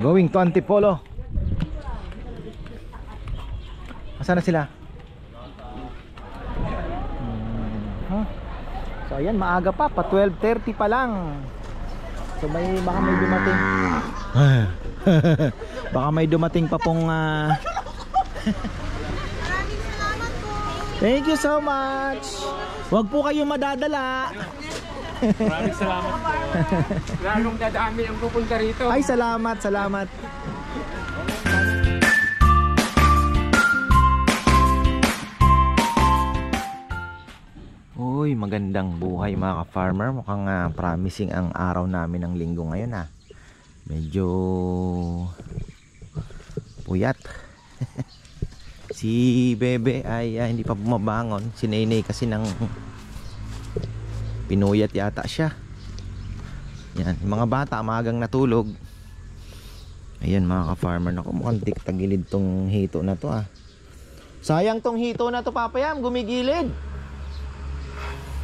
Going to Antipolo. Asan na sila? So ayan, maaga pa 12:30 pa lang. So baka may dumating. Baka may dumating pa pong Thank you so much. Huwag po kayong madadala. Maraming salamat po. Lalong dadami ang pupunta rito. Ay, salamat, salamat. Uy, magandang buhay mga ka-farmer. Mukhang promising ang araw namin ng linggo ngayon ha. Medyo puyat. Si Bebe ay hindi pa bumabangon. Si Nenay kasi nang pinuyat yata siya. Yan, yung mga bata maagang natulog. Ayan mga ka-farmer, naku, mukhang tagilid tong hito na to ah. Sayang tong hito na to, Papayam, gumigilid.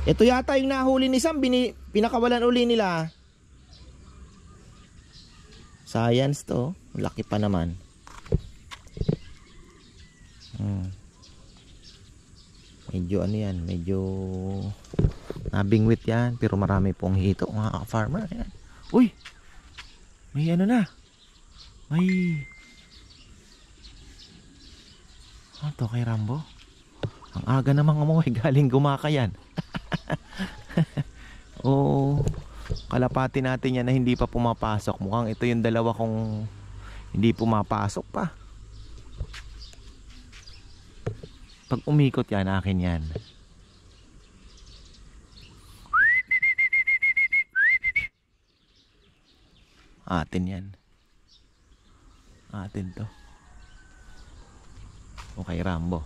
Ito yata yung nahuli ni Sam, pinakawalan uli nila. Science to, laki pa naman. Medyo ano yan, medyo nabingwit yan, pero marami pong hito mga ka-farmer. Ayan. Uy, may ano na, may to kay Rambo. Ang aga namang umuwi, galing Gumakayan. Oh, kalapati natin yan na hindi pa pumapasok. Mukhang ito yung dalawa kong hindi pumapasok pa. Pag umikot yan, akin yan. Atin yan. Atin to. Okay, Rambo.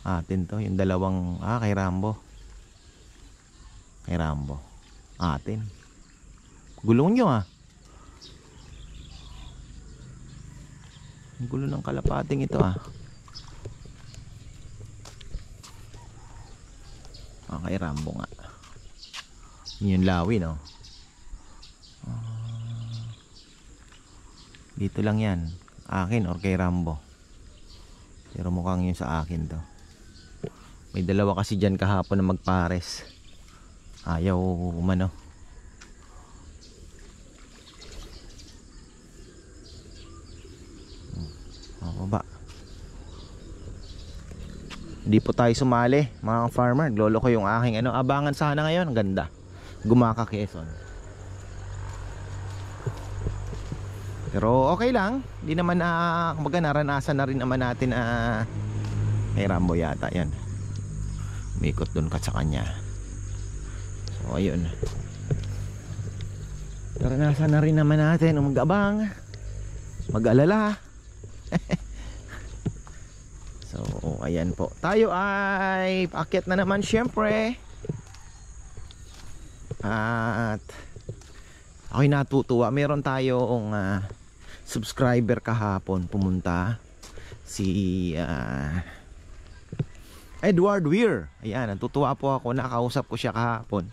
Atin to, yung dalawang kay Rambo. Kay Rambo. Atin. Gulong nyo ah. Ang gulo ng kalapating ito ah. Kay Rambo nga. Yun yung lawi no. Dito lang yan. Akin or kay Rambo. Pero mukhang yun sa akin to. May dalawa kasi dyan kahapon na magpares. Ayaw umano. Baba. Hindi po tayo sumali mga farmer. Lolo ko yung aking abangan sana ngayon. Ang ganda. Gumaka Quezon. Pero okay lang. Hindi naman kumbaga naranasan na rin naman natin kay Rambo yata yan. Umikot dun ka sa kanya. So ayun. Naranasan na rin naman natin umagabang, mag-alala. So ayan po. Tayo ay paakyat na naman syempre. At ako'y natutuwa. Meron tayong subscriber kahapon pumunta. Si Edward Weir. Ayan, natutuwa po ako. Nakausap ko siya kahapon.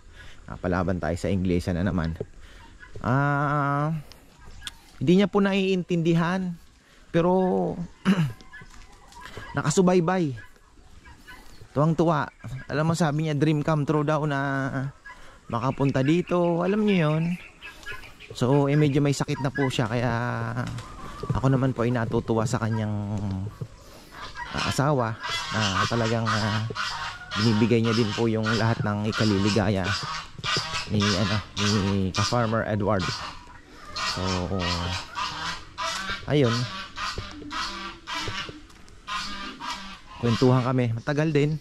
Palaban tayo sa Inglesa na naman. Hindi niya po naiintindihan. Pero nakasubaybay. Tuwang-tuwa. Alam mo, sabi niya dream come true daw na makapunta dito. Alam niyo yun. So medyo may sakit na po siya. Kaya ako naman po ay natutuwa sa kanyang asawa na talagang binibigay niya din po yung lahat ng ikaliligaya ni ka-farmer Edward. So ayun, kwentuhan kami, matagal din.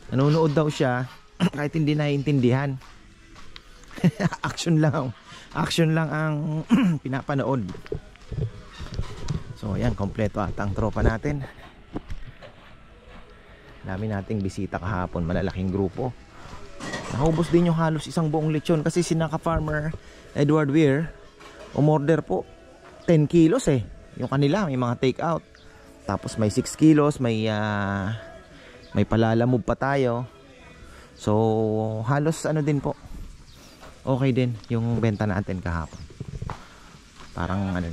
Nanonood daw siya kahit hindi naiintindihan. Action lang ang pinapanood. So ayan, kompleto at ang tropa natin. Dami nating bisita kahapon, malalaking grupo. Naubos din yung halos isang buong lechon kasi si ka-farmer Edward Weir umorder po 10 kilos yung kanila, may mga take out. Tapos may 6 kilos, may May palalamove pa tayo. So halos ano din po, okay din yung benta natin kahapon. Parang ano,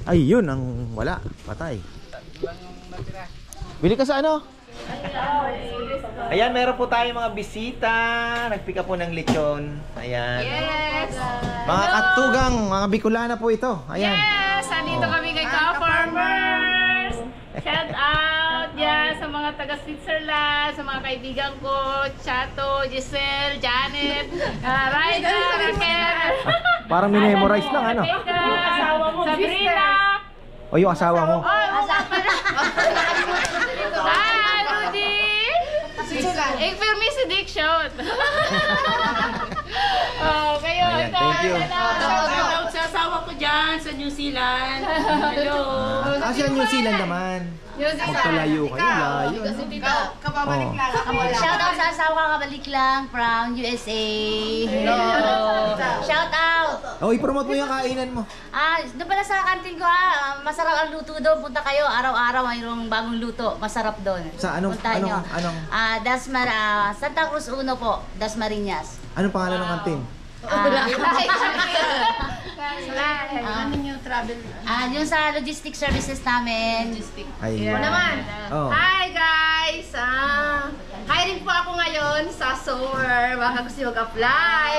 ay yun ang wala, patay. Bili ka sa ano? Ayan, meron po tayong mga bisita. Nagpick up po ng lechon. Ayan. Yes! Mga katugang, mga Bicolana po ito. Ayan. Yes! Andito kami kay Ka-Farmers! Shout out yan sa mga taga Switzerland, sa mga kaibigan ko, Chato, Giselle, Janet, Raida, Raquel. Parang minimorize lang ano. Asawa mo, Sabrina. O yung asawa mo. Asawa pala. Hi, Rudy! Ik wil miss addiction. Oh, kayo. Ayan, thank you. Shoutout sa asawa ko dyan sa New Zealand. Hello. Siya New Zealand naman. Magpalayo kayo, layo. Kababalik lang. Shoutout sa asawa kabalik lang from USA. Hello. Shoutout. O, i-promote mo yung kainan mo. Doon pala sa kantin ko masarap ang luto doon. Punta kayo, araw-araw mayroong bagong luto. Masarap doon. Sa anong, Puntahan nyo. Santa Cruz 1 po, Dasmariñas. Anong pangalan ng kantin? Yung sa logistic services namin. Ayan. naman. Oh. Hi guys! Hiring po ako ngayon sa Sower. Baka gusto nyo mag-apply.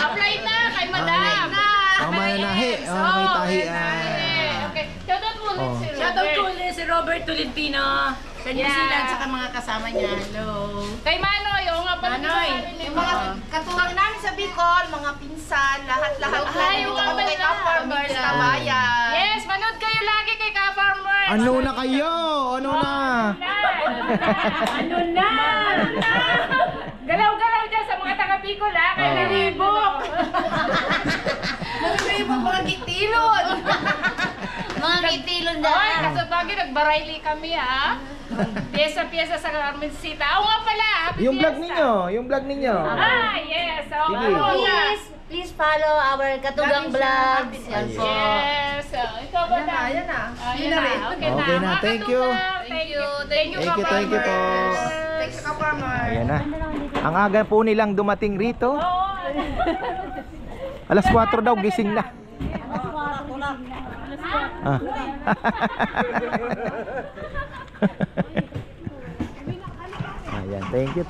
Apply na kay Madam. Ang mananahi. May tahian. Okay. Shoutout mo ulit si Robert. Shoutout ko ulit si Robert Tolentino sa New Zealand saka mga kasama niya. Hello. Kay Manoy, o nga pala. Manoy. Yung mga katulad namin sa Bicol, mga pinsan, lahat-lahat. Ayaw Dito kami kay Ka-Farmers na bayan. Yes, manood kayo lagi kay Ka-Farmers. Ano na kayo? Ano na? Ano na? Galaw-galaw dyan sa mga taga-Bicol, ha? Kay Naribok. Naribok mga kitilon. Mga kitilon Ay, dahil. kasabagi, nagbarayli kami, ha? Piyesa-piyesa sa Carmencita. Oo nga pala, happy Yung vlog fiesta. ninyo. Yung vlog ninyo. Yes. Oo, Sige. ano na? Please follow our Katugang Vlogs. Yan po. Yes. Ikaw ba na? Yan na. Yun na. Okay na. Okay na, Mga thank you. katugang, Thank you. Thank you, Thank you po. Thanks sa Ka-Farmers. Ayan na. Ang aga po nilang dumating rito. Oo. Alas 4 daw, gising na. Ah. Ayan, thank you.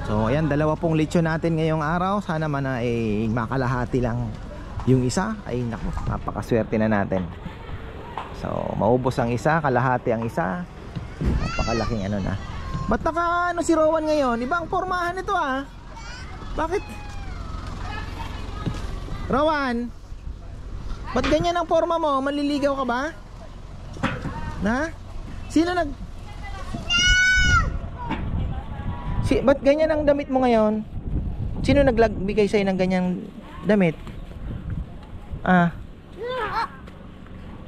So ayan, dalawa pong lechon natin ngayong araw. Sana man ay makalahati lang yung isa. Ay naku, napakaswerte na natin. So maubos ang isa, kalahati ang isa. Napakalaking ano na. Ba't naka ano si Rowan ngayon? Ibang pormahan ito ah. Bakit? Rowan, ba't ganyan ang forma mo? Manliligaw ka ba? Na? Sino nag... ba't ganyan ang damit mo ngayon? Sino nagbigay sa'yo ng ganyang damit?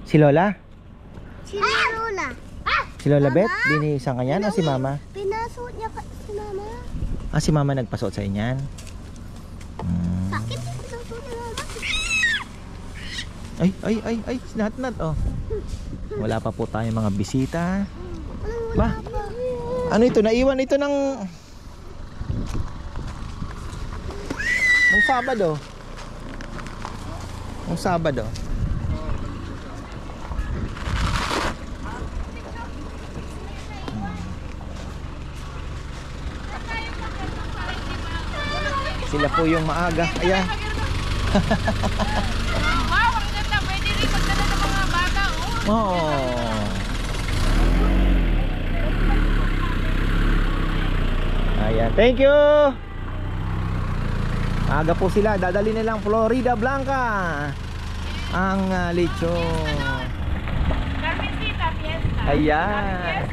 Si Lola? Si Lola. Si Lola Beth? Binihisang ka niyan o si Mama? Pinasuot niya si Mama. Si Mama nagpasuot sa'yo niyan? Bakit pinasuot ni Mama? Ay, sinat-nat oh. Wala pa po tayong mga bisita. Ba? Ano ito? Naiwan ito ng Sabado. Ng Sabado. Sila po yung maaga. Ayan. Wow, ang ganda. Pwede rin magdala ng mga bata, oh. Oh. Ayan, thank you. Aga po sila, dadali nilang Florida Blanca ang lechon. Carmencita, fiesta. Ayan.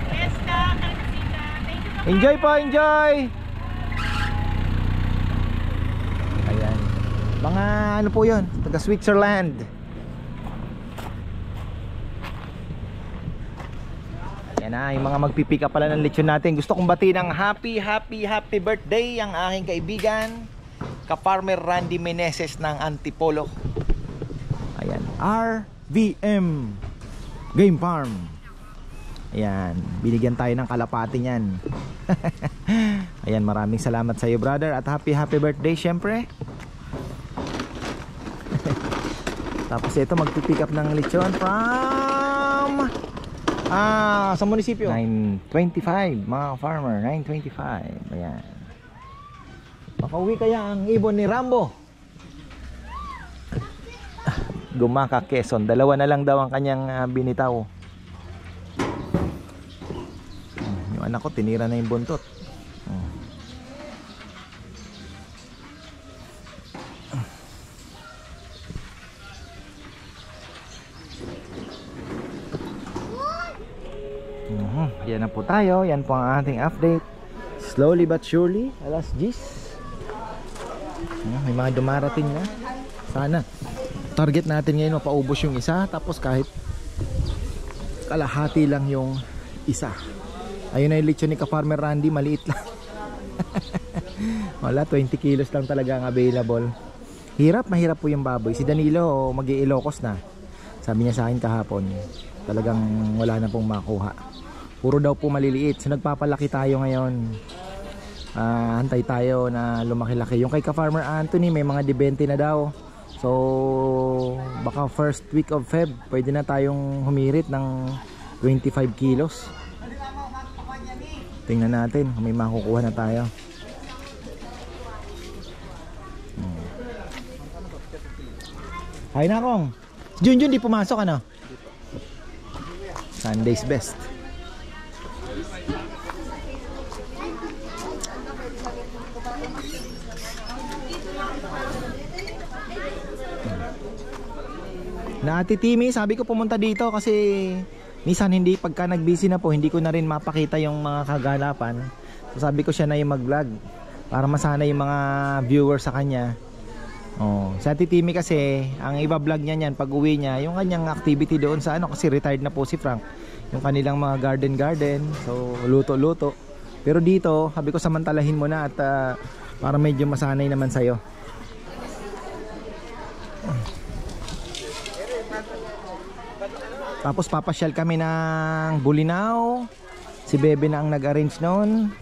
Fiesta, Carmencita. Thank you. Enjoy po, enjoy. Ayan. Mga ano po 'yon? Taga Switzerland. Yan na, yung mga magpipick up pala ng lechon natin. Gusto kong batiin ng happy birthday ang aking kaibigan, Ka-Farmer Randy Meneses ng Antipolo. Ayan, RVM. Game Farm. Ayan, binigyan tayo ng kalapati niyan. Ayan, maraming salamat sa iyo, brother, at happy birthday syempre. Tapos ito magpipick up ng lechon from sa munisipyo. 9:25 mga farmer, 9:25. Ayan. Makauwi kaya ang ibon ni Rambo. Gumaka Quezon, dalawa na lang daw ang kanyang binitaw. Yung anak ko tinira na yung buntot. Yan na po tayo. Yan po ang ating update. Slowly but surely, alas 10. May mga dumarating na. Sana target natin ngayon mapaubos yung isa, tapos kahit kalahati lang yung isa. Ayun na yung lechon ni Ka-Farmer Randy, maliit lang. Wala, 20 kilos lang talaga ang available. Mahirap po yung baboy. Si Danilo mag-i-Ilocos na. Sabi niya sa akin kahapon, talagang wala na pong makuha. Puro daw po maliliit. So nagpapalaki tayo ngayon. Hantay tayo na lumaki-laki. Yung kay Ka-Farmer Anthony may mga debente na daw. So baka first week of Feb pwede na tayong humirit ng 25 kilos. Tingnan natin kung may makukuha na tayo. Hay na kong Junjun di pumasok ano? Sunday's best. Na Ate Timmy, sabi ko pumunta dito kasi minsan hindi, pagka nag-busy na po, hindi ko na rin mapakita yung mga kaganapan. So sabi ko siya na yung mag-vlog para masana yung mga viewers sa kanya. Si Ate Timmy kasi, ang iba-vlog niya niyan pag uwi niya, yung kanyang activity doon sa ano, kasi retired na po si Frank. Yung kanilang mga garden, so luto-luto. Pero dito, sabi ko samantalahin mo na at para medyo masanay naman sa'yo. Tapos papasyal kami ng Bulinaw. Si Bebe na ang nag-arrange noon.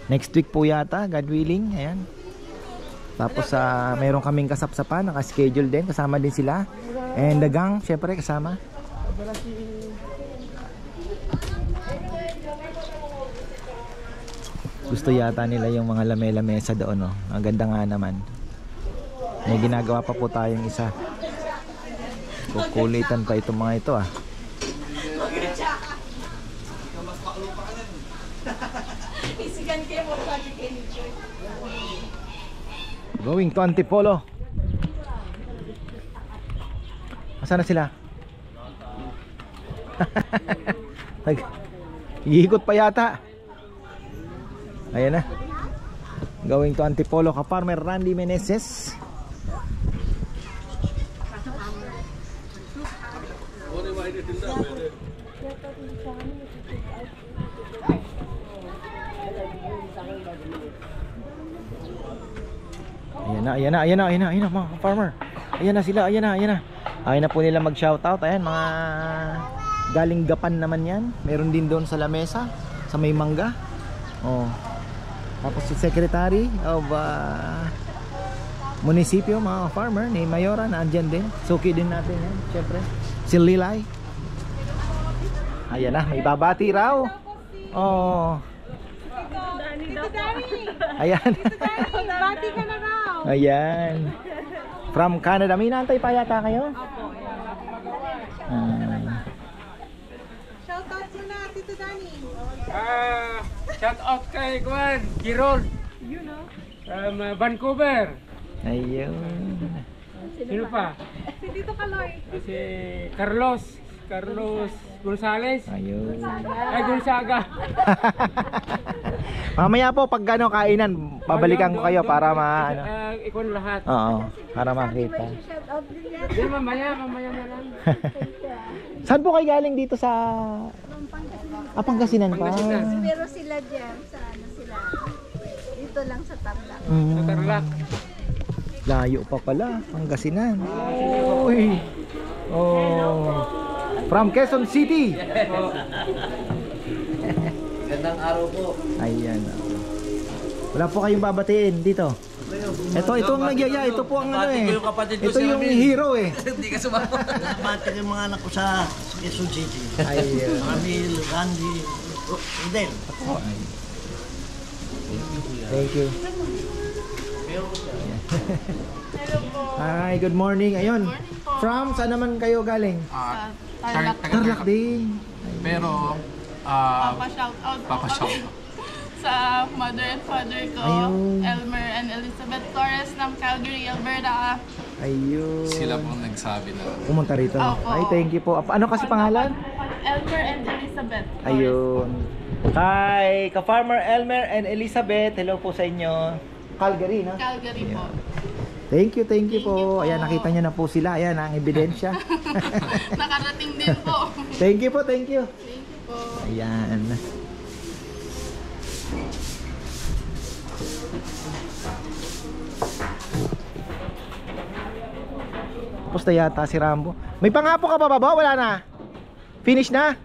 Next week po yata, God willing. Ayan. Tapos mayroon kaming kasapsapan, naka-schedule din, kasama din sila. And the gang, syempre kasama. Gusto yata nila yung mga lamesa doon, no? Ang ganda nga naman. May ginagawa pa po tayong isa. Kukulitan pa itong mga ito Going to Antipolo. Asan na sila? Iikot pa yata. Ayan na. Going to Antipolo, Ka-Farmer Randy Meneses. Ayan na mga farmer. Ayan na sila, ayan na. Ayaw na po nila mag-shoutout. Ayan, mga galing Gapan naman yan. Meron din doon sa lamesa, sa may mangga. Tapos si Secretary of Munisipyo, mga farmer, ni Mayora, na andyan din. Suki din natin yan, syempre. Si Lilay. Ayan na, may babati raw. Ayan. Bati ka na raw. Ayan. From Canada. May naantay pa yata kayo? Opo. Shoutout mo na, Tito Danny. Shout out kay Gwen Girol. From Vancouver. Ayun. Sino pa? Si Tito Kaloy. Si Carlos Gonzales. Ayun. Ay, Gonzaga. Mamaya po pag gano'ng kainan, babalikan ko kayo para Ikon lahat. Oo, para makita. Di, mamaya na lang. Saan po kayo galing dito sa Pangasinan pa? Pero sila dyan, sa ano sila, dito lang sa Tarlac. Sa Tarlac. Layo pa pala, Pangasinan. Uy. From Quezon City. Gandang araw po. Ayan. Wala po kayong babatiin dito. Ito ang nagyaya. Ito po ang ano eh. Ito yung hero eh. Hindi ka sumama. Napatid yung mga anak ko sa Quezon City. Ayun. Ramil, Randy, Eden. Thank you. Hi, good morning. Ayun. From saan naman kayo galing? Tarlac din. Pero, Papa-shout sa mother and father ko, Ayun. Elmer and Elizabeth Torres ng Calgary, Alberta. Ayun. sila pong nagsabi na. Pumunta rito. Opo. Ay, thank you po. Ano kasi pangalan? Elmer and Elizabeth Torres. Ayun. Hi, ka-farmer Elmer and Elizabeth. Hello po sa inyo. Calgary, no? Calgary po. Thank you po. Thank you po. Ayan, nakita nyo na po sila. Ayan, ang ebidensya. Nakarating din po. Thank you po, thank you. Thank you po. Ayan. Tapos na yata si Rambo. May pangapo ka pa ba? Wala na? Finish na?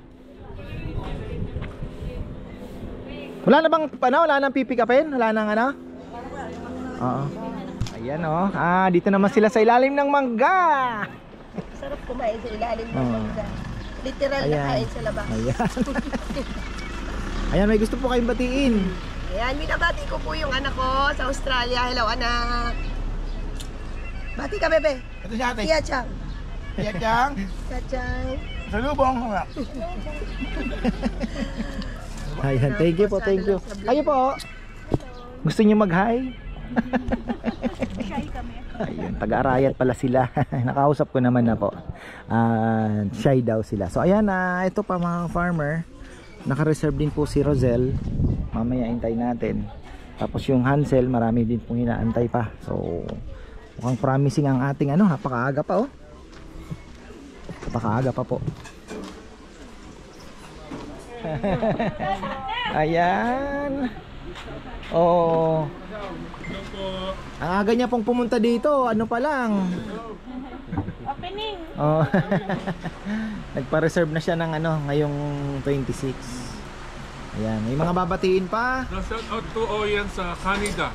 Wala na bang ano? Wala nang pipikapin? Wala nang ano? Oo. Ayan oh. Dito naman sila sa ilalim ng mangga. Sarap kumain sa ilalim ng Oo. mangga. Literal na Ayan. kain sa labas. Ayan. Ayan, may gusto po kayong batiin. Ayan, minabati ko po yung anak ko sa Australia. Hello, anak. Bati ka, bebe. Ito si ate. Tia Chang. Tia Chang. Tia Chang. Salubong. Ayan, thank you po, thank you. Kayo po. Gusto niyo mag-hi? Ayun, taga-arayat pala sila. Nakausap ko naman na po. Shy daw sila. So ayan, ito pa mga farmer. Naka-reserve din po si Rosel. Mamaya hintay natin. Tapos yung Hansel, marami din pong inaantay pa. So mukhang promising ang ating ano, napakaaga pa oh. Napakaaga pa po. Ayan. Oh. Ang aga niya pong pumunta dito, ano pa lang. Opening. Oh. Nagpa-reserve na siya ng ano, ngayong 26. Ayan, may mga babatiin pa. Shout out to Oyen sa Canada.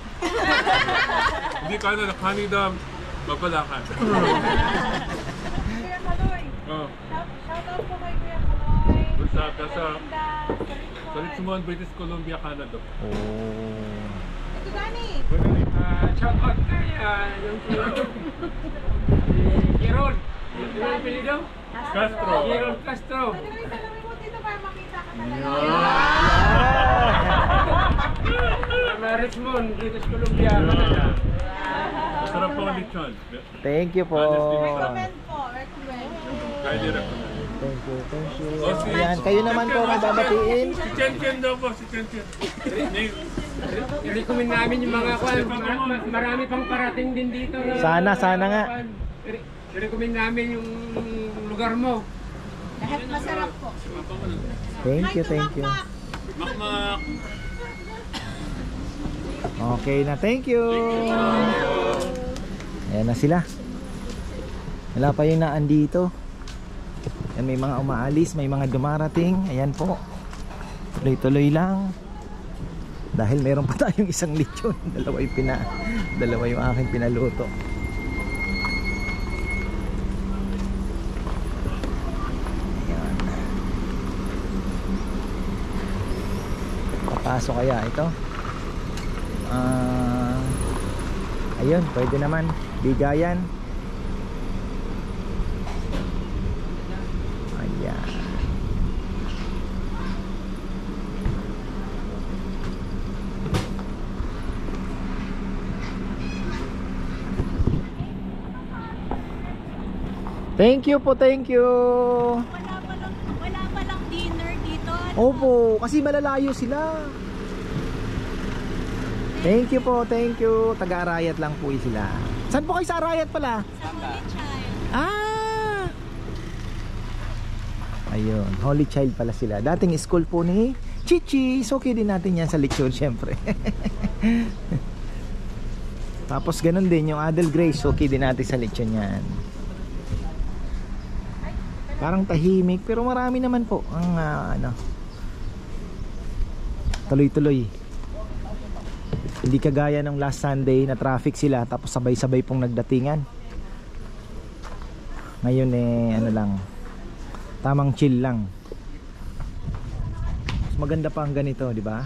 Hindi Canada, Canada, Mabalacan. Kuya Kaloy. Oh, Shout out po kay Kuya Kaloy. sa Richmond, British Columbia, Canada. Oh. Ito gani. Shout out kay yung Kirol. Yung apelido? Castro. Kirol Castro. Tanungin mo dito para makita ka talaga. Richmond, British Columbia, Canada. Masarap po ang lechon. Thank you po. Recommend po. Recommend. Highly recommend. Thank you, thank you. Oh, si- Ayan, kayo naman po may babatiin. Si Chen Chen daw po, si Chen Chen. I-recommend namin yung mga kwan. Marami pang parating din dito. Sana nga. I-recommend namin yung lugar mo. Lahat masarap po. Thank you, thank you. Makmak. Okay na, thank you. Ayan na sila. Wala pa yung naan dito. Ayan, may mga umaalis, may mga dumarating. Ayan po. Tuloy-tuloy lang. Dahil meron pa tayong isang lechon. Dalawa yung aking pinaluto. Ayan. Papasok kaya ito? Ayun, pwede naman. Bigayan. Ayan. Thank you po, thank you. Wala pa lang dinner dito. Opo, kasi malalayo sila. Thank you po, thank you. Taga-Arayat lang po sila. Saan po kayo sa Arayat pala? Sa Holy Child. Ayun, Holy Child pala sila. Dating school po ni Chichi. So okay din natin yan sa leksyon syempre. Tapos ganun din yung Adel Grace. Okay din natin sa leksyon yan. Parang tahimik pero marami naman po ang tuloy-tuloy. Hindi kagaya ng last Sunday na traffic sila tapos sabay-sabay pong nagdatingan. Ngayon lang, tamang chill lang. Mas maganda pa ang ganito, di ba?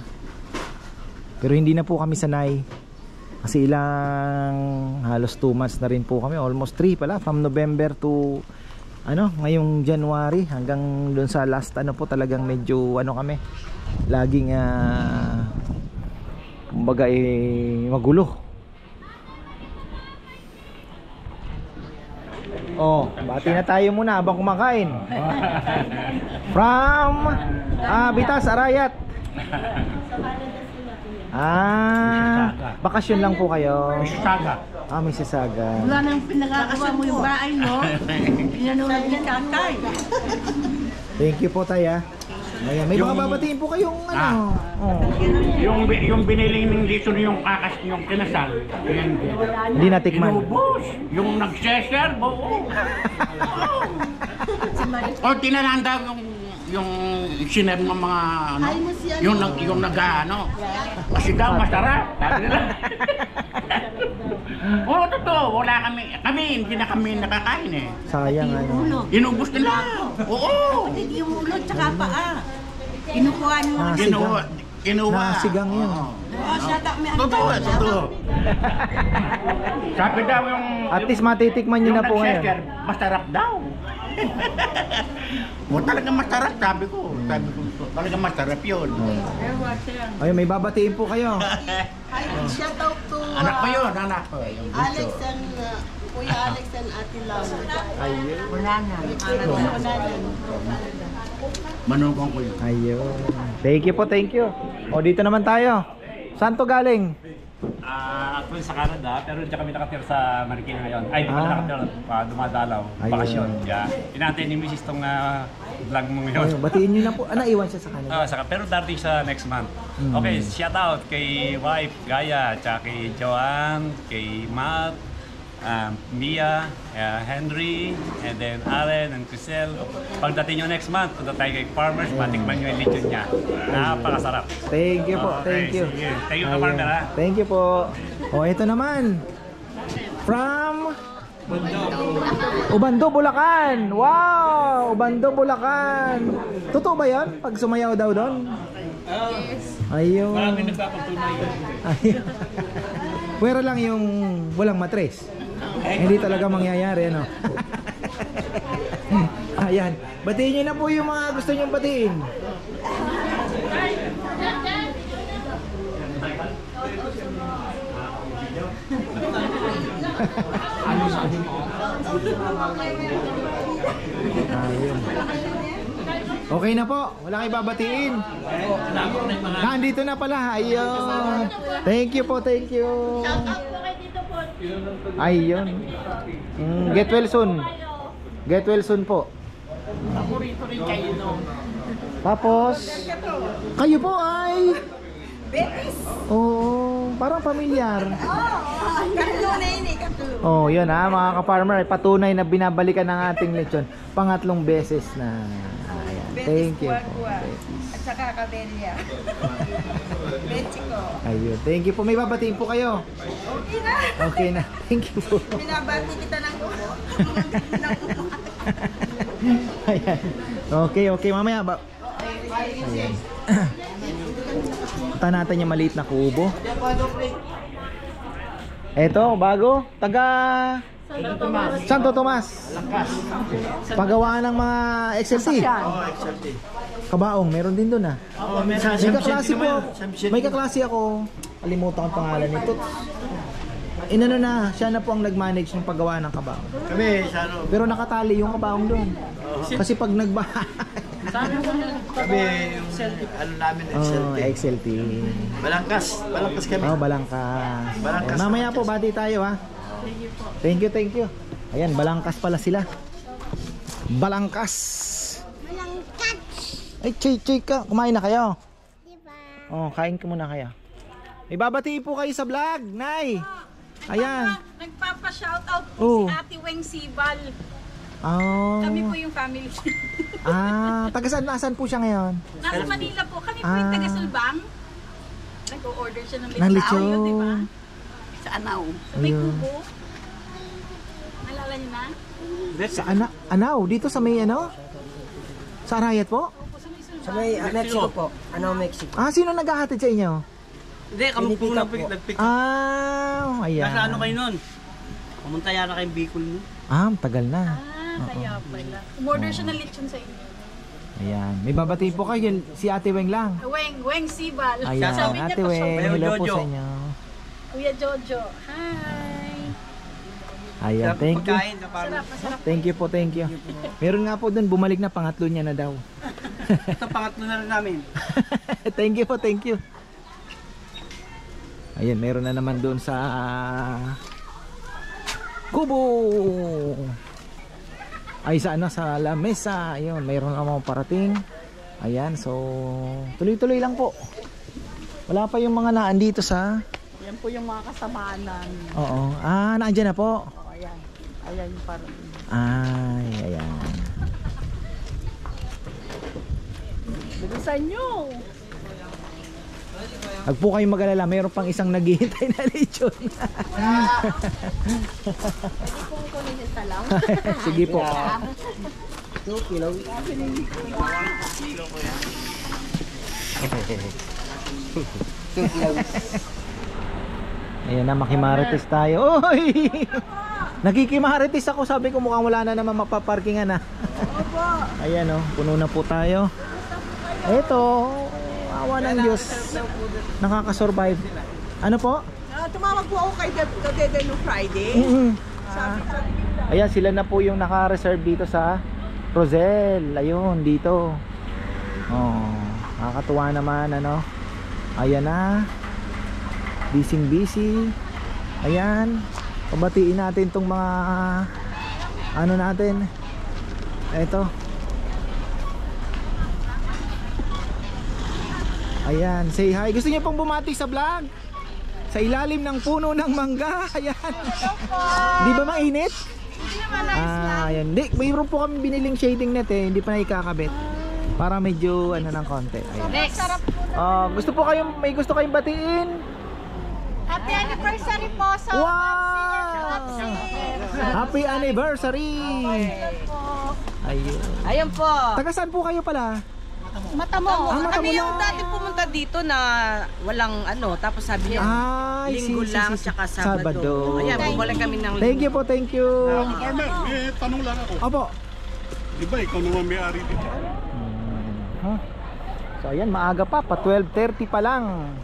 Pero hindi na po kami sanay. Kasi halos 2 months na rin po kami, almost 3 pala, from November to ngayong January hanggang doon sa last po talagang medyo kami. Laging kumbaga magulo. Bati na tayo muna habang kumakain. From Bitas, Arayat. Bakasyon lang po kayo. Mississauga. Mississauga. Wala nang pinagkakasya mo yung bahay, no? Pinanood ni tatay. Thank you po, Tay. Ayan, may mga babatiin po kayong Yung biniling ng dito yung kakas yung kinasal. Hindi natikman. Inubos. Yung nag-share, tinalanda yung siner ng mga yung kasi daw masarap, sabi nila. Totoo, wala kami hindi na kami nakakain Sayang inubos nila. Hindi yung ulo tsaka paa. Kinukuha nyo. Nasigang yun. Totoo. Sabi daw yung At least matitikman nyo na po ngayon. Masarap daw. Talagang masarap, sabi ko. Talagang masarap yun. Ayun, may babatiin po kayo. Shout out to Anak ko yun, anak ko. Alex and Kuya Alex and Ate Lau. Ayun. Wala na. Manukong ko yun. Ayun. Thank you po, thank you. Dito naman tayo. Saan to galing? Actually sa Canada, pero diyan kami nakatira sa Marikina ngayon. Ay, di ba nakatira, dumadalaw, bakasyon. Inaantay ni Mrs. tong vlog mo ngayon. Ayun, batiin nyo na po. Naiwan siya sa Canada. Pero darating siya next month. Okay, shout out kay wife Gaya, tsaka kay Joanne, kay Matt, Mia, Henry, and then Allen and Crisel. Pagdating nyo next month, punta tayo kay Farmers, matikman nyo yung lechon niya. Napakasarap. Thank you po, thank you. Sige. Thank you, Farmer. Thank you po. Ito naman. From Ubando, Bulacan. Wow! Ubando, Bulacan. Totoo ba yan? Pag sumayaw daw doon? Yes. Ayun. Maraming nagpapatuloy yun. Pwera lang yung walang matres. Hindi talaga mangyayari, Ayan. Batiin nyo na po yung mga gusto nyong batiin. Ayun. Okay na po. Wala kayo babatiin. Nandito na pala. Ayun. Thank you po, thank you. Ayun. Get well soon. Get well soon po. Paborito rin kayo, no? Tapos kayo po ay Betis. Parang pamilyar. Katlo na yun katlo. Yun mga ka-farmer, patunay na binabalikan ng ating lechon. Pangatlong beses na. Ayan. Thank you po. At saka Cabelia. Mexico. Ayun. Thank you po. May babatiin po kayo. Okay na. Okay na. Thank you po. Binabati kita ng umo. Ayan. Okay. Mamaya ba? Ayan. Punta natin yung maliit na kubo. Eto, bago. Taga Santo Tomas. Pagawaan ng mga XLT. Kabaong, meron din doon May kaklase po. May kaklase ako. Kalimutan ang pangalan nito. Siya na po ang nag-manage ng paggawa ng kabaong. Kami, Pero nakatali yung kabaong doon. Kasi pag kami yung namin XLT. Balangkas kami. Balangkas. Mamaya po, bati tayo Thank you. Ayan, balangkas pala sila. Balangkas. Ay, chay ka. Kumain na kayo? Diba? Kain ka muna kayo. Ibabati po kayo sa vlog, Nay. Ayan. Nagpapa-shoutout po si Ate Weng Sibal. Oh. Kami po yung family. Taga-saan po siya ngayon? Nasa Manila po. Kami po yung taga-Sulbang. Nag-o-order siya ng Ng lechon. Ayun, di ba? Sa Anaw. Sa may Ayun. kubo. Nalala niyo na? Sa Anaw, dito sa may ano? Sa Arayat po? Sa may Mexico po. Anaw, Mexico. Sino naghahatid sa inyo? Hindi, kami po nag-pick up. Ayan. Nasa ano kayo nun? Pumunta yana kayong Bicol nun. Tagal na. Kaya pala. Umorder siya ng lechon sa inyo. Ayan. May babati po kayo. Si Ate Weng lang. Weng Sibal. Ayan. Sabi niya Ate po siya. Weng, hello po sa inyo. Kuya Jojo. Hi. Ayan, thank you. Masarap. Thank you po, thank you. Meron nga po dun, bumalik na, pangatlo niya na daw. Ito pangatlo na rin namin. Thank you po, thank you. Ayan, meron na naman doon sa Kubo. Ay, sa La Mesa. Ayun, mayroon na mga parating. Ayan, so tuloy-tuloy lang po. Wala pa yung mga naandito sa... Yan po yung mga kasamaan namin. Oo. Naandyan na po. Ayan. Ayan yung parang... Ayan. Bilisan nyo. Huwag po kayong mag-alala, mayroon pang isang naghihintay na lechon. Sige po. 2 kilo. Ayan na, makimarites tayo. Oy! Nakikimarites ako, sabi ko mukhang wala na naman mapaparkingan na. Ayan o, puno na po tayo. Eto, awa ng Diyos. Nakakasurvive. Ano po? Tumawag po ako kay Dede no Friday. Ayan, sila na po yung naka-reserve dito sa Rosel. Ayun, dito. Nakakatuwa naman, ano. Ayan na. Busy. Ayan. Pabatiin natin tong mga ano natin. Eto. Ayan, say hi. Gusto niyo pong bumati sa vlog? Sa ilalim ng puno ng mangga. Ayan. Di ba mainit? Hindi naman nice lang. Ayan. Di, mayroon po kami biniling shading net eh. Hindi pa na ikakabit. Para medyo ano ng konti. Ayan. Next. Gusto po kayong, may gusto kayong batiin? Happy anniversary po sa Wow! Happy anniversary! Ayun. Ayun po. Taga saan po kayo pala? Matamo. Kami yung dati pumunta dito na walang ano, tapos sabi niya linggo lang tsaka Sabado. Ayan, bumalik kami ng linggo. Thank you po, thank you. Carmen, may tanong lang ako. Opo. Di ba ikaw naman may-ari dito? So ayan, maaga pa 12:30 pa lang.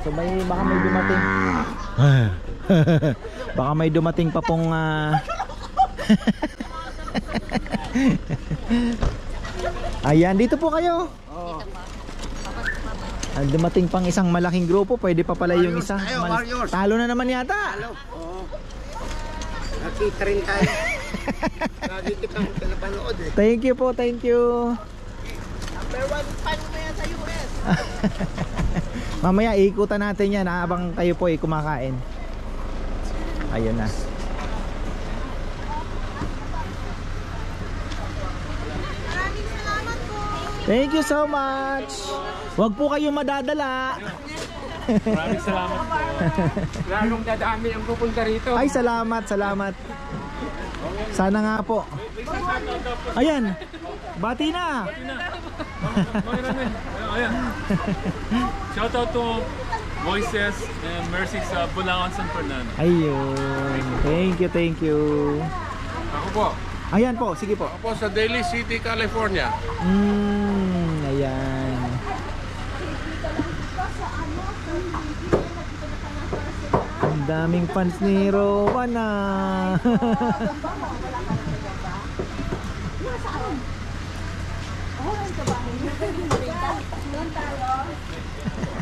So baka may dumating. Baka may dumating pa pong Ayan, dito po kayo. Dumating pang isang malaking grupo, pwede pa pala yung isa. Talo na naman yata. Nakita rin tayo. Nagitip ang pinapanood eh. Thank you po, thank you. Number 1 fan mo yan sa US. Mamaya ikutan natin yan habang kayo po ay kumakain. Ayun na. Maraming salamat po. Thank you so much. Huwag po kayong madadala. Maraming salamat po. Lalong dadami ang pupunta rito. Ay, salamat. Sana nga po. Ayan. Bati na. Ayan. Shout out to Voices and Mercy sa Bulangan, San Fernando. Ayun. Thank you. Ako po. Ayan po, sige po. Ako po sa Daly City, California. Ayan. Ang daming fans ni Rowan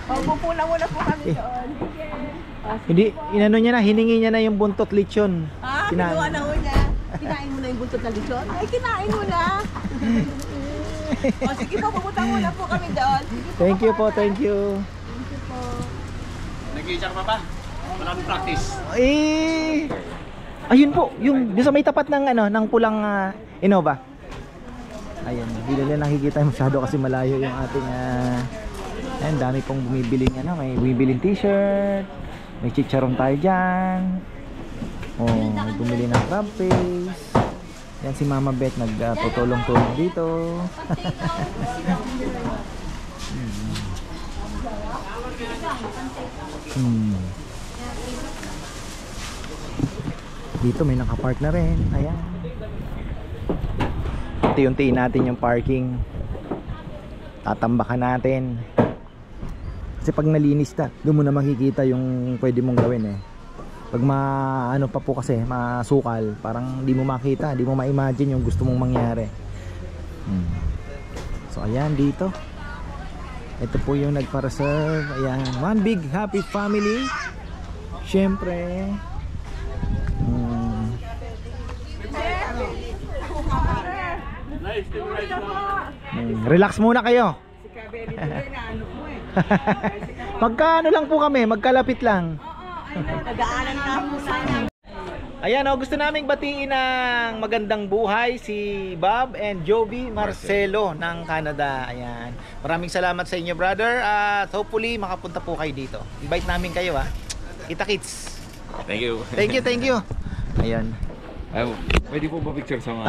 Pupula muna po kami doon. Hindi, inano niya na, hiningi niya na yung buntot lechon. Kinuha na ho niya. Kinain mo na yung buntot na lechon? Ay, kinain mo na. Sige po, pupunta muna po kami doon. Thank you po, thank you. Nag-iisa ka pa ba? Maraming practice. Ayun po, yung sa may tapat ng ano, ng pulang Innova. Ayun, hindi nila nakikita masyado kasi malayo yung ating ayun, dami pong bumibiling ano, may bumibiling t-shirt, may chicharon tayo diyan. Oh, may bumili ng crab face. Yan si Mama Beth nagtutulong-tulong dito. Dito may nakapark na rin. Ayan. Unti-untiin natin yung parking. Tatambakan natin. Kasi pag nalinis na, doon mo na makikita yung pwede mong gawin eh. Pag ano pa po kasi, masukal, parang di mo makita, di mo ma-imagine yung gusto mong mangyari. So ayan dito. Ito po yung nagpa-reserve. Ayan, one big happy family. Syempre. Relax muna kayo. Magkaano lang po kami, magkalapit lang. Ayan, gusto naming batiin ng magandang buhay si Bob and Joby Marcelo ng Canada. Ayan. Maraming salamat sa inyo, brother. At hopefully makapunta po kayo dito. Invite namin kayo, Kita-kits. Thank you. Thank you. Ayan. Pwede po ba picture sa mga?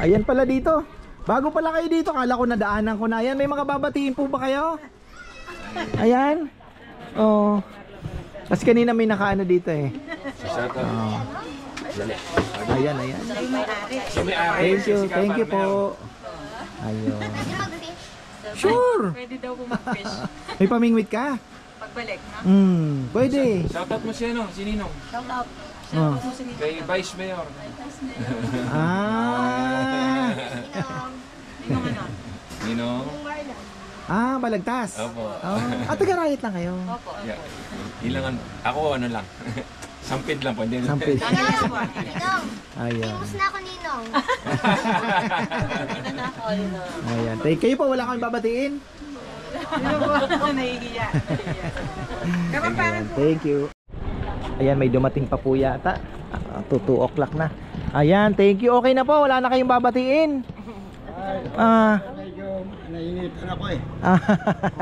Ayan pala dito. Bago pala kayo dito, kala ko nadaanan ko na. Ayan, may mga babatiin po ba kayo? Ayan. Oh. Kasi kanina may nakaano dito eh. Ayan. Thank you po. Ayun. Sure. Pwede daw po mag-fish. May pamingwit ka? Pagbalik, na? Pwede. Shoutout mo si Ninong. Shoutout. Kay Vice Mayor. Ninong. Balagtas. Opo. Taga-riot lang kayo. Opo. Ilangan, ako lang. Sampid lang po. Sampid. Ninong. Ayun. Imus na ako, Ninong. Ayan. Kayo po, wala kang babatiin? Nahihiya. Ayan, thank you. Ayan, may dumating pa po yata. 2 o'clock na. Ayan, thank you. Okay na po, wala na kayong babatiin. Medyo nainitan ako eh.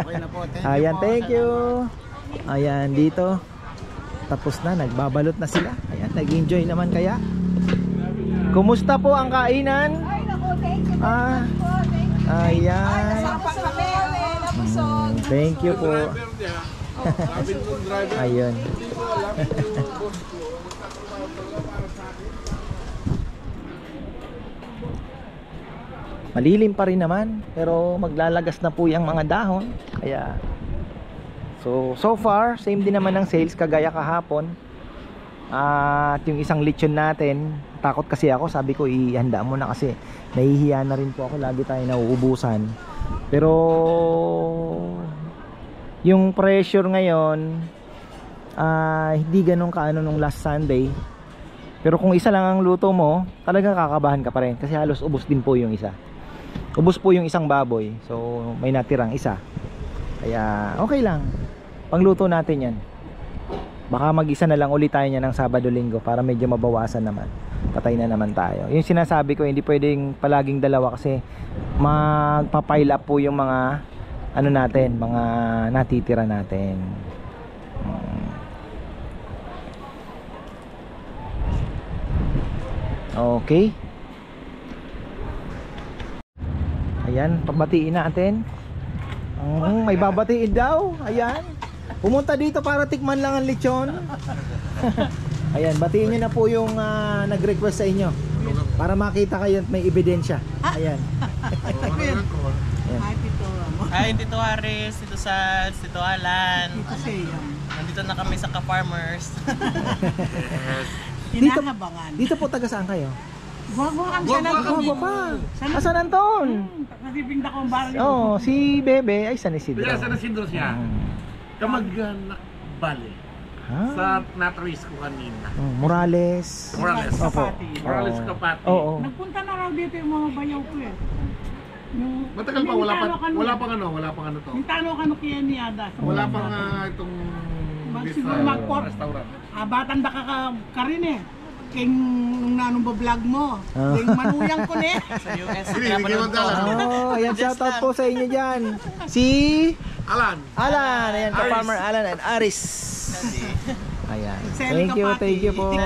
Okay na po. Ayan, thank you. Ayan, dito. Tapos na, nagbabalot na sila. Ayan, nag-enjoy naman kaya. Kumusta po ang kainan? Ay, naku, thank you. Ayan. Thank you po. Ayun. Malilim pa rin naman, pero maglalagas na po yung mga dahon. Kaya so far same din naman ng sales kagaya kahapon. At yung isang lechon natin, takot kasi ako, sabi ko ihanda mo na kasi nahihiya na rin po ako, lagi tayo nauubusan. Pero yung pressure ngayon hindi ganun kaano nung last Sunday. Pero kung isa lang ang luto mo, talagang kakabahan ka pa rin kasi halos ubos din po yung isa. Ubos po yung isang baboy. So may natirang isa. Kaya okay lang. Pangluto natin yan. Baka mag-isa na lang ulit tayo niya ng Sabado-Linggo para medyo mabawasan naman. Patay na naman tayo. Yung sinasabi ko, hindi pwedeng palaging dalawa kasi magpapile up po yung mga ano natin, mga natitira natin. Okay. Ayan, pagbatiin natin. May babatiin daw. Ayan. Pumunta dito para tikman lang ang lechon. Ayan, batiin nyo na po yung nag-request sa inyo para makita kayo at may ebidensya. Ayan. Hi, Tito Haris, Tito Sals, Tito Alan. Nandito na kami sa Ka-Farmers. Dito po taga saan kayo? Guwagwa ang San Antonio. San Anton. Nasipinda ko ang barrio. Oh, si Bebe ay San Isidro. San Isidro siya. Kamag-anak bale. Sa na-trace ko kanina. Morales. Opo. Morales Kapati. Oo. Nagpunta na raw dito yung mga bayaw ko eh. Matagal pa, wala pang ano to. Yung Tano Kano Kieniada. Wala pang itong Siguro mag-port. Batang da ka rin eh. King nung nanong vlog mo. King manuyang ko ne. Sa US. Ayan, shoutout po sa inyo dyan. Si Alan. Ayan, ka-farmer Alan and Aris. Ayan. Thank you po.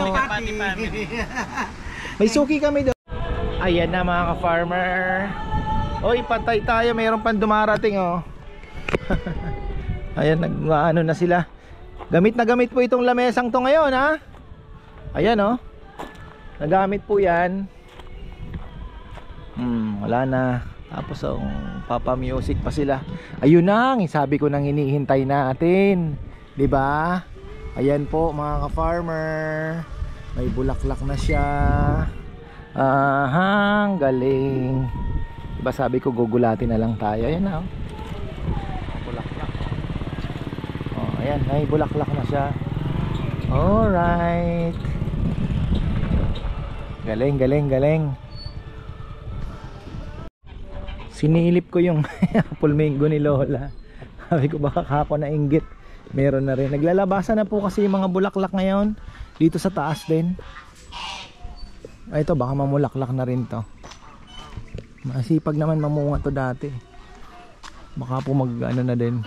May suki kami doon. Ayan na mga ka-farmer. Oy, patay tayo. Mayroon pang dumarating oh. Ayan, nag-ano na sila. Gamit na gamit po itong lamesang to ngayon ha. Ayan oh. Nagamit po yan. Wala na. Tapos papa music pa sila. Ayun na, sabi ko nang hinihintay natin. 'Di ba? Ayan po mga ka-farmer. May bulaklak na siya. Galing. Diba sabi ko gugulatin na lang tayo. Ayan na. Bulaklak. Ayan, may bulaklak na siya. Alright. Galing. Sinilip ko yung apple mango ni Lola. Sabi ko baka kako na inggit. Meron na rin. Naglalabasan na po kasi yung mga bulaklak ngayon. Dito sa taas din. Ito baka mamulaklak na rin to. Masipag naman mamunga to dati. Baka po mag-ano na din.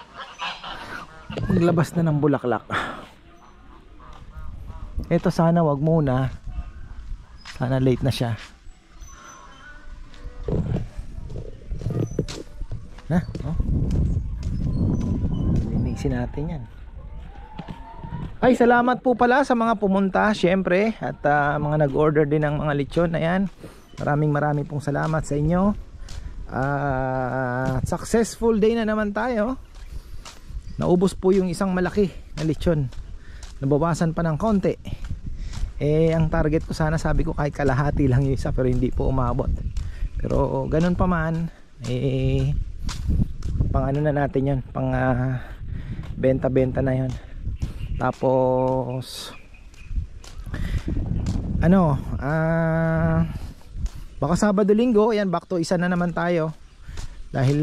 Maglabas na ng bulaklak. Ito sana wag muna. Sana late na siya. Linisin natin yan. Ay, salamat po pala sa mga pumunta syempre. At mga nag-order din ng mga lechon. Ayan. Maraming pong salamat sa inyo. Successful day na naman tayo. Naubos po yung isang malaki na lechon. Nabawasan pa ng konti. Ang target ko sana, sabi ko kahit kalahati lang yung isa, pero hindi po umabot. Pero ganun pa man, pang ano na natin yun, pang benta na yun. Tapos baka Sabado Linggo, ayan, back to isa na naman tayo. Dahil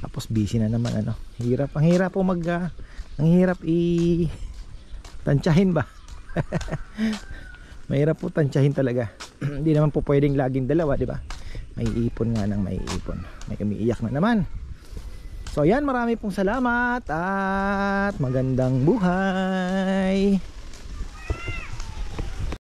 tapos busy na naman ang hirap po ang hirap tansyahin ba. Mahirap po tansyahin talaga. Hindi naman po pwedeng laging dalawa, di ba? May ipon nga nang may ipon. May umiiyak na naman. So ayan, marami pong salamat at magandang buhay.